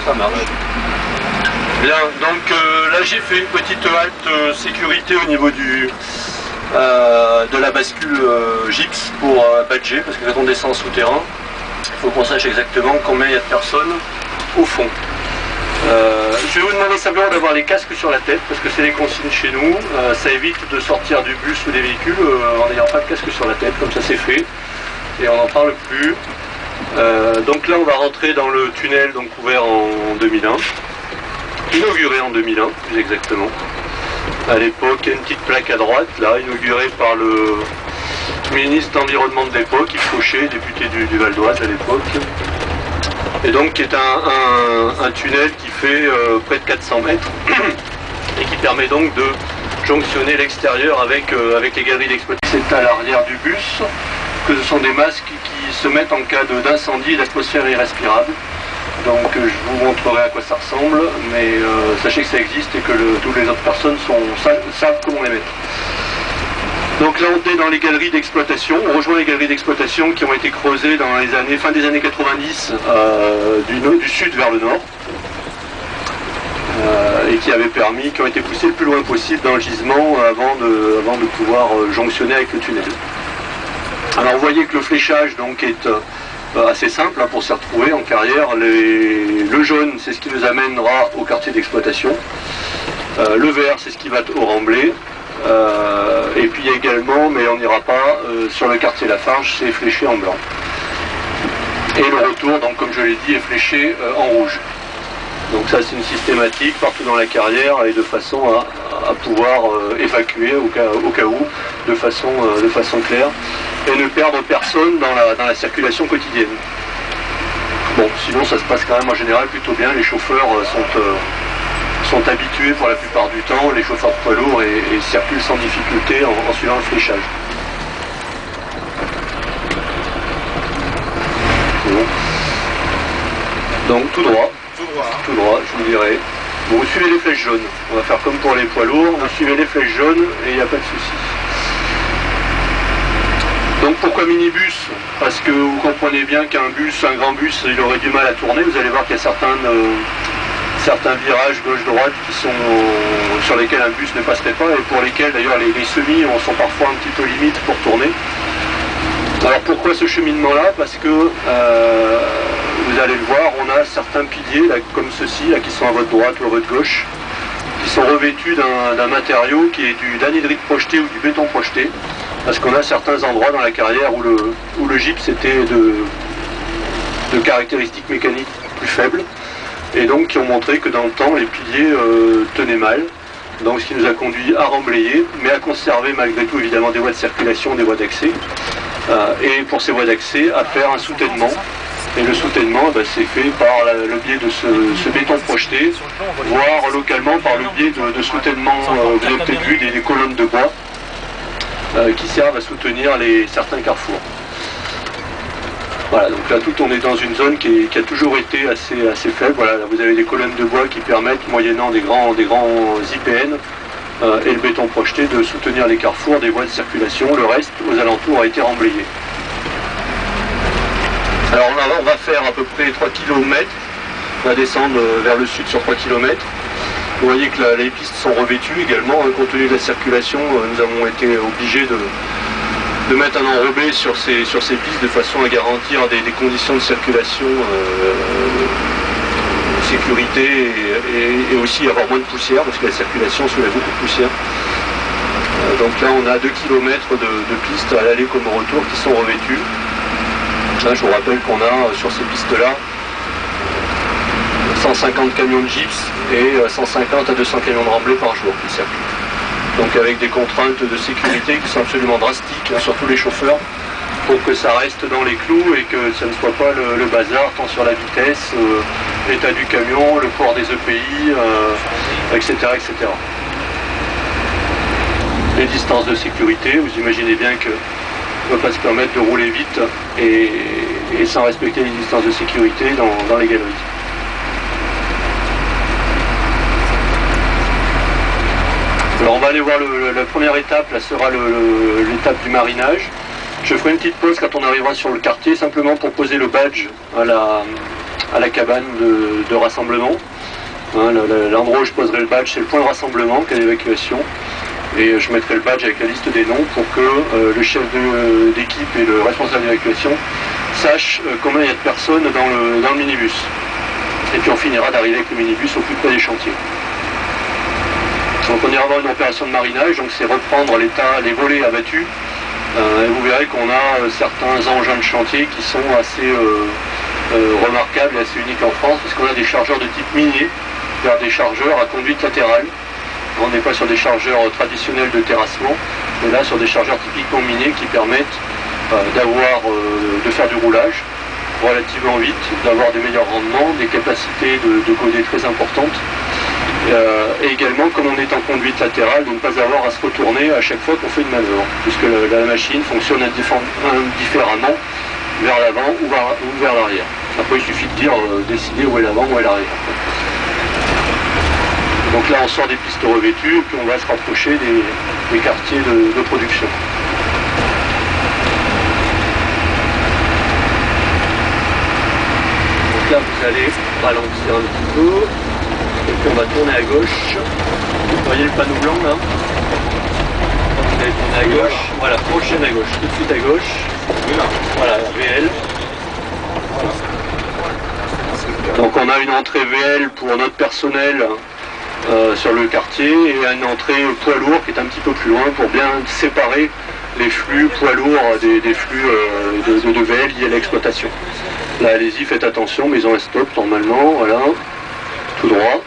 ça marche. Bien, donc là j'ai fait une petite halte sécurité au niveau de la bascule gyps pour badger, parce que quand on descend en souterrain, il faut qu'on sache exactement combien il y a de personnes au fond. Je vais vous demander simplement d'avoir les casques sur la tête, parce que c'est les consignes chez nous. Ça évite de sortir du bus ou des véhicules en n'ayant pas de casque sur la tête, comme ça c'est fait, et on n'en parle plus. Donc là on va rentrer dans le tunnel donc ouvert en 2001, inauguré en 2001 plus exactement. À l'époque, il y a une petite plaque à droite, là, inaugurée par le ministre d'Environnement de l'époque, Yves Fauché, député du Val d'Oise à l'époque. Et donc qui est un tunnel qui fait près de 400 mètres et qui permet donc de jonctionner l'extérieur avec les galeries d'exploitation. C'est à l'arrière du bus que ce sont des masques qui se mettent en cas d'incendie et d'atmosphère irrespirable. Donc je vous montrerai à quoi ça ressemble, mais sachez que ça existe et que toutes les autres personnes savent comment les mettre. Donc là on est dans les galeries d'exploitation, on rejoint les galeries d'exploitation qui ont été creusées dans les fin des années 90 du sud vers le nord et qui ont été poussées le plus loin possible dans le gisement avant de pouvoir jonctionner avec le tunnel. Alors vous voyez que le fléchage donc est assez simple pour s'y retrouver en carrière. Le jaune, c'est ce qui nous amènera au quartier d'exploitation. Le vert, c'est ce qui va au Remblai. Et puis il y a également, mais on n'ira pas, sur le quartier Lafarge, c'est fléché en blanc. Et le retour, donc comme je l'ai dit, est fléché en rouge. Donc ça c'est une systématique partout dans la carrière et de façon à pouvoir évacuer au cas où, de façon claire, et ne perdre personne dans la circulation quotidienne. Bon, sinon ça se passe quand même en général plutôt bien, les chauffeurs sont habitués pour la plupart du temps, les chauffeurs de poids lourds et circulent sans difficulté en suivant le fléchage. Bon. Donc tout droit, je vous dirai. Bon, vous suivez les flèches jaunes, on va faire comme pour les poids lourds, vous suivez les flèches jaunes et il n'y a pas de souci. Donc pourquoi minibus? Parce que vous comprenez bien qu'un grand bus, il aurait du mal à tourner. Vous allez voir qu'il y a certains virages gauche-droite sur lesquels un bus ne passerait pas et pour lesquels d'ailleurs les semis sont parfois un petit peu limites pour tourner. Alors pourquoi ce cheminement-là? Parce que vous allez le voir, on a certains piliers là, comme ceux-ci, là, qui sont à votre droite ou à votre gauche, qui sont revêtus d'un matériau qui est du anhydrite projeté ou du béton projeté, parce qu'on a certains endroits dans la carrière où le gypse était de caractéristiques mécaniques plus faibles, et donc qui ont montré que dans le temps les piliers tenaient mal, donc ce qui nous a conduit à remblayer, mais à conserver malgré tout évidemment des voies de circulation, des voies d'accès, et pour ces voies d'accès à faire un soutènement. Et le soutènement c'est fait par le biais de ce béton projeté, voire localement par le biais de soutènement, vous avez peut-être vu des colonnes de bois qui servent à soutenir certains carrefours. Voilà, donc là on est dans une zone qui a toujours été assez faible. Voilà, là, vous avez des colonnes de bois qui permettent, moyennant des grands IPN et le béton projeté, de soutenir les carrefours, des voies de circulation. Le reste, aux alentours, a été remblayé. Alors on va faire à peu près 3 km, on va descendre vers le sud sur 3 km. Vous voyez que les pistes sont revêtues également, compte tenu de la circulation, nous avons été obligés de mettre un enrobé sur ces pistes de façon à garantir des conditions de circulation, sécurité et aussi avoir moins de poussière, parce que la circulation soulève beaucoup de poussière. Donc là on a 2 km de pistes à l'aller comme au retour qui sont revêtues. Là, je vous rappelle qu'on a sur ces pistes-là 150 camions de gypse et 150 à 200 camions de Remblai par jour qui circulent. Donc avec des contraintes de sécurité qui sont absolument drastiques, surtout les chauffeurs, pour que ça reste dans les clous et que ça ne soit pas le bazar, tant sur la vitesse, l'état du camion, le port des EPI, etc., etc. Les distances de sécurité, vous imaginez bien que on ne peut pas se permettre de rouler vite et sans respecter les distances de sécurité dans les galeries. Alors on va aller voir la première étape, là sera l'étape du marinage. Je ferai une petite pause quand on arrivera sur le quartier, simplement pour poser le badge à la cabane de rassemblement. Hein, l'endroit où je poserai le badge, c'est le point de rassemblement, cas d'évacuation. Et je mettrai le badge avec la liste des noms pour que le chef d'équipe et le responsable d'évacuation sachent combien il y a de personnes dans le minibus. Et puis on finira d'arriver avec le minibus au plus près des chantiers. Donc on ira voir une opération de marinage, donc c'est reprendre les volets abattus. Et vous verrez qu'on a certains engins de chantier qui sont assez remarquables et assez uniques en France, parce qu'on a des chargeurs de type minier, vers des chargeurs à conduite latérale. On n'est pas sur des chargeurs traditionnels de terrassement, mais là sur des chargeurs typiquement miniers qui permettent de faire du roulage relativement vite, d'avoir des meilleurs rendements, des capacités de coder très importantes. Et également, comme on est en conduite latérale, de ne pas avoir à se retourner à chaque fois qu'on fait une manœuvre, puisque la machine fonctionne indifféremment vers l'avant ou vers l'arrière. Après, il suffit de décider où est l'avant, où est l'arrière. Donc là, on sort des pistes revêtues, et puis on va se rapprocher des quartiers de production. Donc là, vous allez ralentir un petit peu. Et puis on va tourner à gauche. Vous voyez le panneau blanc là? Vous allez tourner à gauche. Voilà, prochaine à gauche. Tout de suite à gauche. Voilà, VL. Donc on a une entrée VL pour notre personnel sur le quartier et une entrée poids lourd qui est un petit peu plus loin pour bien séparer les flux poids lourds des flux de VL liés à l'exploitation. Là, allez-y, faites attention, mais ils ont un stop normalement. Voilà, tout droit.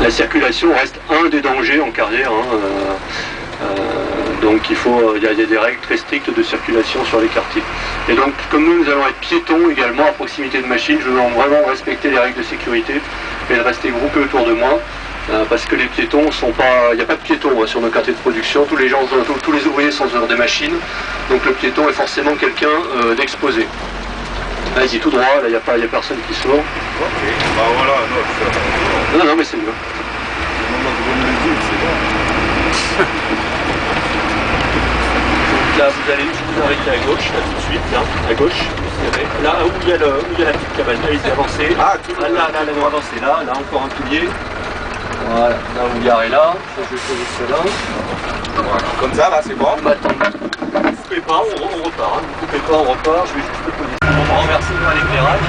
La circulation reste un des dangers en carrière, hein, donc il y a des règles très strictes de circulation sur les quartiers. Et donc comme nous allons être piétons également à proximité de machines, je veux vraiment respecter les règles de sécurité et de rester groupés autour de moi, parce que les piétons sont pas, il n'y a pas de piétons sur nos quartiers de production, tous les ouvriers sont sur des machines, donc le piéton est forcément quelqu'un d'exposé. Vas-y, tout droit, là, il n'y a personne qui sort. Ok, bah voilà, non, mais c'est mieux. Le moment de vous me le dire, c'est bon. Donc là, vous allez vous arrêter à gauche, là, tout de suite, là, à gauche. Là où il y a la petite cabane, allez-y, avancez. Ah, tout là, avancez, là, encore un pilier. Voilà, là, vous garez là, ça, je vais poser cela. Voilà. Comme ça, là, c'est bon. Maintenant, ne coupez pas, on repart. Ne coupez pas, on repart, je vais juste le poser. On va renverser dans l'éclairage.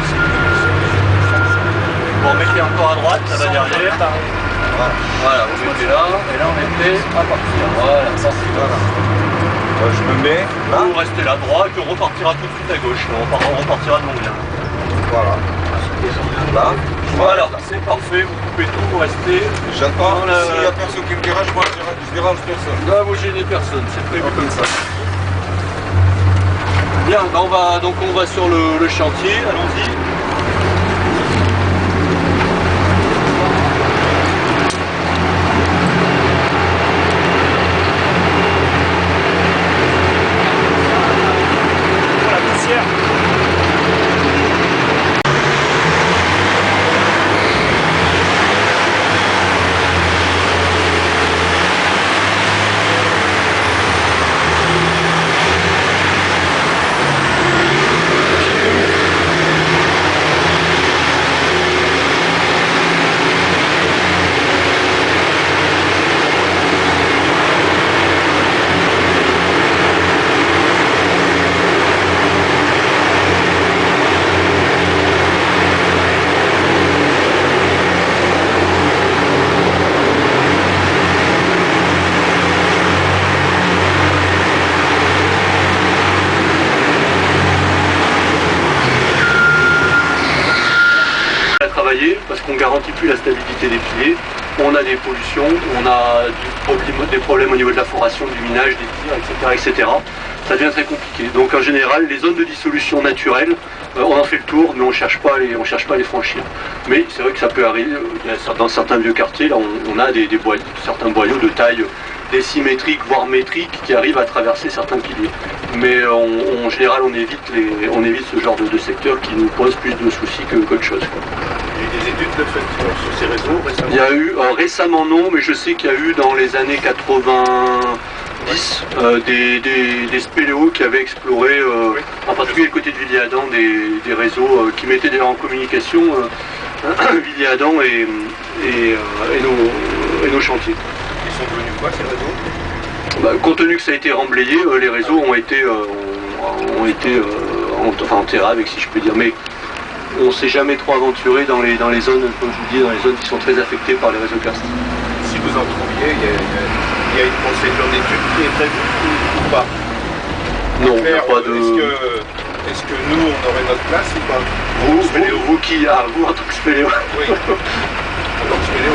Bon, mettez encore à droite, ça va derrière. Voilà, vous mettez là, et là on est prêt à partir. Voilà, parti. Voilà. Je me mets là. Vous restez là droit, et puis on repartira tout de suite à gauche. On repartira de l'onglet. Voilà. Là. Voilà, c'est parfait, vous coupez tout, vous restez. J'attends, s'il n'y a personne qui me dérange, moi je dérange personne. Là, vous gênez personne, c'est prévu comme ça. Bien, on va sur le chantier, allons-y. Voilà, poussière. Parce qu'on ne garantit plus la stabilité des piliers, on a des pollutions, on a des problèmes au niveau de la foration, du minage, des tirs, etc. Ça devient très compliqué. Donc en général, les zones de dissolution naturelle, on en fait le tour, mais on ne cherche pas à les franchir. Mais c'est vrai que ça peut arriver, dans certains vieux quartiers, là, on a certains boyaux de taille décimétrique, voire métrique, qui arrivent à traverser certains piliers. Mais en général, on évite ce genre de secteur qui nous pose plus de soucis qu'autre chose. Il y a eu des études de fait sur ces réseaux récemment? Il y a eu, récemment non, mais je sais qu'il y a eu dans les années 80, 2010 des spéléos qui avaient exploré, en particulier le côté de Villiers-Adam, des réseaux qui mettaient d'ailleurs en communication Villiers-Adam et nos chantiers. Ils sont devenus quoi ces réseaux? Compte tenu que ça a été remblayé, les réseaux ont été enterrés avec, si je peux dire. Mais on ne s'est jamais trop aventuré dans les zones, comme je vous dis, dans les zones qui sont très affectées par les réseaux karstiques. Si vous en trouviez, il y a une procédure d'étude qui est prévue ou pas? Non, il n'y a pas de... Est-ce que nous, on aurait notre place ou pas? Vous qui... Ah, vous en tant que spéléo. Oui. En tant que spéléo.